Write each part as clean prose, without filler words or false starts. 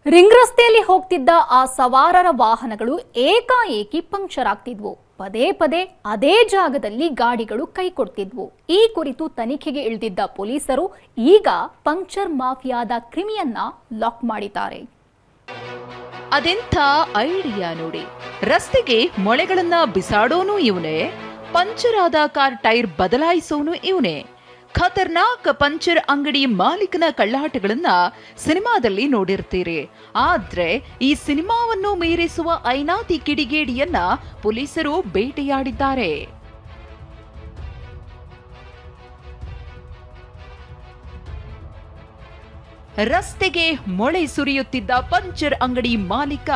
Ring ರಸ್ತೆಯಲ್ಲಿ ಹೋಗ್ತಿದ್ದ ಆ ಸವಾರರ ವಾಹನಗಳು ಏಕಾಏಕಿ ಪಂಕ್ಚರ್ ಆಗ್ತಿದ್ವು. ಪದೇ ಪದೇ ಅದೇ ಜಾಗದಲ್ಲಿ ಗಾಡಿಗಳು ಕೈ ಕೊಡ್ತಿದ್ವು. ಈ ಕುರಿತು ತನಿಖೆಗೆ ಇಳಿದಿದ್ದ ಪೊಲೀಸರು ಈಗ ಪಂಕ್ಚರ್ ಮಾಫಿಯಾದ ಕ್ರಿಮಿಯನ್ನ ಲಾಕ್ ಮಾಡಿದ್ದಾರೆ. ಅದೆಂಥ ಐಡಿಯಾ ನೋಡಿ. ರಸ್ತೆಗೆ ಮೊಳೆಗಳನ್ನ ಬಿಸಾಡೋನು ಇವನೇ, ಪಂಚರ್ ಆದ ಕಾರ್ ಟೈರ್ ಬದಲಾಯಿಸೋನು ಇವನೇ. ಖತರ್ನಾಕ್ ಪಂಚರ್ ಅಂಗಡಿ ಮಾಲೀಕನ ಕಳ್ಳಾಟಗಳನ್ನ ಸಿನಿಮಾದಲ್ಲಿ ನೋಡಿರ್ತೀರಿ. ಆದ್ರೆ ಈ ಸಿನಿಮಾವನ್ನು ಮೀರಿಸುವ ಐನಾತಿ ಕಿಡಿಗೇಡಿಯನ್ನ ಪೊಲೀಸರು ಬೇಟೆಯಾಡಿದ್ದಾರೆ. ರಸ್ತೆಗೆ ಮೊಳೆ ಸುರಿಯುತ್ತಿದ್ದ ಪಂಚರ್ ಅಂಗಡಿ ಮಾಲೀಕ,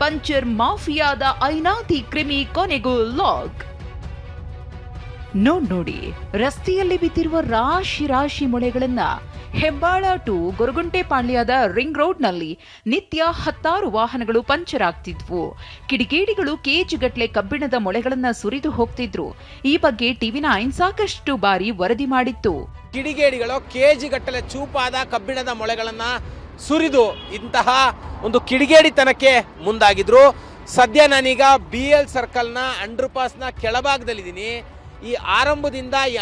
ಪಂಚರ್ ಮಾಫಿಯಾದ ಐನಾತಿ ಕ್ರಿಮಿ ಕೊನೆಗೂ ಲಾಕ್. ನೋಡಿ, ರಸ್ತೆಯಲ್ಲಿ ಬಿದ್ದಿರುವ ರಾಶಿ ರಾಶಿ ಮೊಳೆಗಳನ್ನ ಹೆಬ್ಬಾಳ ಟು ಗೊರಗುಂಟೆಪಾಳ್ಯದ ರಿಂಗ್ ರೋಡ್ನಲ್ಲಿ ನಿತ್ಯ 10 ವಾಹನಗಳು ಪಂಚರ್ ಆಗ್ತಿದ್ವು. ಕಿಡಿಗೇಡಿಗಳು ಕೇಜಿಗಟ್ಲೆ ಕಬ್ಬಿಣದ ಮೊಳೆಗಳನ್ನ ಸುರಿದು ಹೋಗ್ತಿದ್ರು. ಈ ಬಗ್ಗೆ TV9 ಸಾಕಷ್ಟು ಬಾರಿ ವರದಿ ಮಾಡಿತ್ತು. ಕಿಡಿಗೇಡಿಗಳು ಕೆಜಿಗಟ್ಟಲೆ ಚೂಪಾದ ಕಬ್ಬಿಣದ ಮೊಳೆಗಳನ್ನ ಸುರಿದು ಇಂತಹ ಒಂದು ಕಿಡಿಗೇಡಿತನಕ್ಕೆ ಮುಂದಾಗಿದ್ರು. ಸದ್ಯ ನಾನೀಗ BL ಸರ್ಕಲ್ನ ಅಂಡರ್ ಪಾಸ್ನ ಕೆಳಭಾಗದಲ್ಲಿದ್ದೀನಿ. ಈ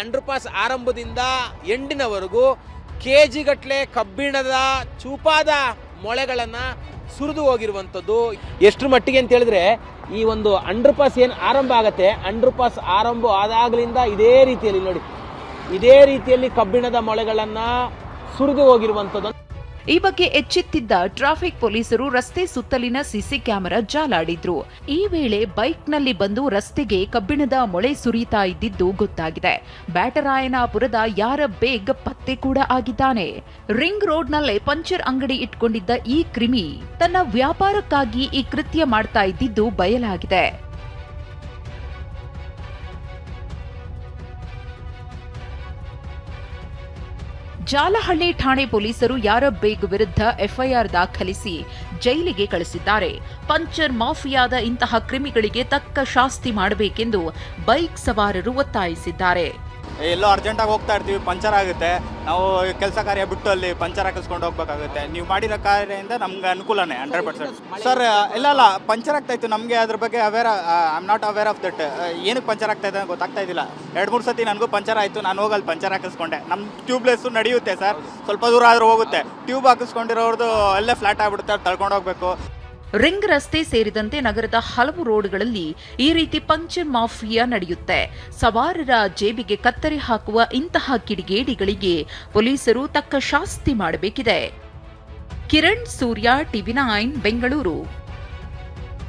ಅಂಡರ್ ಪಾಸ್ ಆರಂಭದಿಂದ ಎಂಡಿನವರೆಗೂ ಕೆಜಿಗಟ್ಟಲೆ ಕಬ್ಬಿಣದ ಚೂಪಾದ ಮೊಳೆಗಳನ್ನ ಸುರಿದು ಹೋಗಿರುವಂಥದ್ದು. ಎಷ್ಟರ ಮಟ್ಟಿಗೆ ಅಂತ ಹೇಳಿದ್ರೆ, ಈ ಒಂದು ಅಂಡರ್ ಪಾಸ್ ಏನು ಆರಂಭ ಆಗತ್ತೆ, ಅಂಡರ್ ಪಾಸ್ ಆರಂಭ ಆದಾಗಲಿಂದ ಇದೇ ರೀತಿಯಲ್ಲಿ ಕಬ್ಬಿಣದ ಮೊಳೆಗಳನ್ನ ಸುರಿದು ಹೋಗಿರುವಂಥದ್ದು. ಈ ಬಗ್ಗೆ ಎಚ್ಚೆತ್ತಿದ್ದ ಟ್ರಾಫಿಕ್ ಪೊಲೀಸರು ರಸ್ತೆ ಸುತ್ತಲಿನ ಸಿಸಿ ಕ್ಯಾಮೆರಾ ಜಾಲಾಡಿದ್ರು. ಈ ವೇಳೆ ಬೈಕ್ನಲ್ಲಿ ಬಂದು ರಸ್ತೆಗೆ ಕಬ್ಬಿಣದ ಮೊಳೆ ಸುರಿತಾ ಇದ್ದಿದ್ದು ಗೊತ್ತಾಗಿದೆ. ಬ್ಯಾಟರಾಯನಪುರದ ಯಾರ ಬೇಗ್ ಪತ್ತೆ ಕೂಡ ಆಗಿದ್ದಾನೆ. ರಿಂಗ್ ರೋಡ್ನಲ್ಲೇ ಪಂಚರ್ ಅಂಗಡಿ ಇಟ್ಕೊಂಡಿದ್ದ ಈ ಕ್ರಿಮಿ ತನ್ನ ವ್ಯಾಪಾರಕ್ಕಾಗಿ ಈ ಕೃತ್ಯ ಮಾಡ್ತಾ ಇದ್ದಿದ್ದು ಬಯಲಾಗಿದೆ. ಜಾಲಹಳ್ಳಿ ಠಾಣೆ ಪೊಲೀಸರು ಯಾರ ಬೇಗ್ ವಿರುದ್ಧ FIR ದಾಖಲಿಸಿ ಜೈಲಿಗೆ ಕಳಿಸಿದ್ದಾರೆ. ಪಂಚರ್ ಮಾಫಿಯಾದ ಇಂತಹ ಕ್ರಿಮಿಗಳಿಗೆ ತಕ್ಕ ಶಾಸ್ತಿ ಮಾಡಬೇಕೆಂದು ಬೈಕ್ ಸವಾರರು ಒತ್ತಾಯಿಸಿದ್ದಾರೆ. ಎಲ್ಲೋ ಅರ್ಜೆಂಟಾಗಿ ಹೋಗ್ತಾ ಇರ್ತೀವಿ, ಪಂಚರ್ ಆಗುತ್ತೆ, ನಾವು ಕೆಲಸ ಕಾರ್ಯ ಬಿಟ್ಟು ಅಲ್ಲಿ ಪಂಚರ್ ಹಾಕಿಸ್ಕೊಂಡು ಹೋಗ್ಬೇಕಾಗುತ್ತೆ. ನೀವು ಮಾಡಿರೋ ಕಾರ್ಯದಿಂದ ನಮ್ಗೆ ಅನುಕೂಲನೇ 100%. ಸರ್ ಇಲ್ಲ ಪಂಚರ್ ಆಗ್ತಾ ಇತ್ತು, ನಮಗೆ ಅದ್ರ ಬಗ್ಗೆ I am not aware of that. ಏನಕ್ಕೆ ಪಂಚರ್ ಆಗ್ತಾ ಇದೆ ಗೊತ್ತಾಗ್ತಾ ಇದ್ದಿಲ್ಲ. 2-3 ಸತಿ ನನಗೂ ಪಂಚರ್ ಆಯಿತು, ನಾನು ಹೋಗಲ್ಲಿ ಪಂಚರ್ ಹಾಕಿಸ್ಕೊಂಡೆ. ನಮ್ಮ ಟ್ಯೂಬ್ಲೆಸ್ಸು ನಡೆಯುತ್ತೆ ಸರ್, ಸ್ವಲ್ಪ ದೂರ ಆದರೂ ಹೋಗುತ್ತೆ. ಟ್ಯೂಬ್ ಹಾಕಿಸ್ಕೊಂಡಿರೋರ್ದು ಅಲ್ಲೇ ಫ್ಲಾಟ್ ಆಗಿಬಿಡುತ್ತೆ, ತಳ್ಕೊಂಡು ಹೋಗ್ಬೇಕು. ರಿಂಗ್ ರಸ್ತೆ ಸೇರಿದಂತೆ ನಗರದ ಹಲವು ರೋಡ್ಗಳಲ್ಲಿ ಈ ರೀತಿ ಪಂಚರ್ ಮಾಫಿಯಾ ನಡೆಯುತ್ತೆ. ಸವಾರರ ಜೇಬಿಗೆ ಕತ್ತರಿ ಹಾಕುವ ಇಂತಹ ಕಿಡಿಗೇಡಿಗಳಿಗೆ ಪೊಲೀಸರು ತಕ್ಕ ಶಾಸ್ತಿ ಮಾಡಬೇಕಿದೆ. ಕಿರಣ್ ಸೂರ್ಯ, TV9 ಬೆಂಗಳೂರು.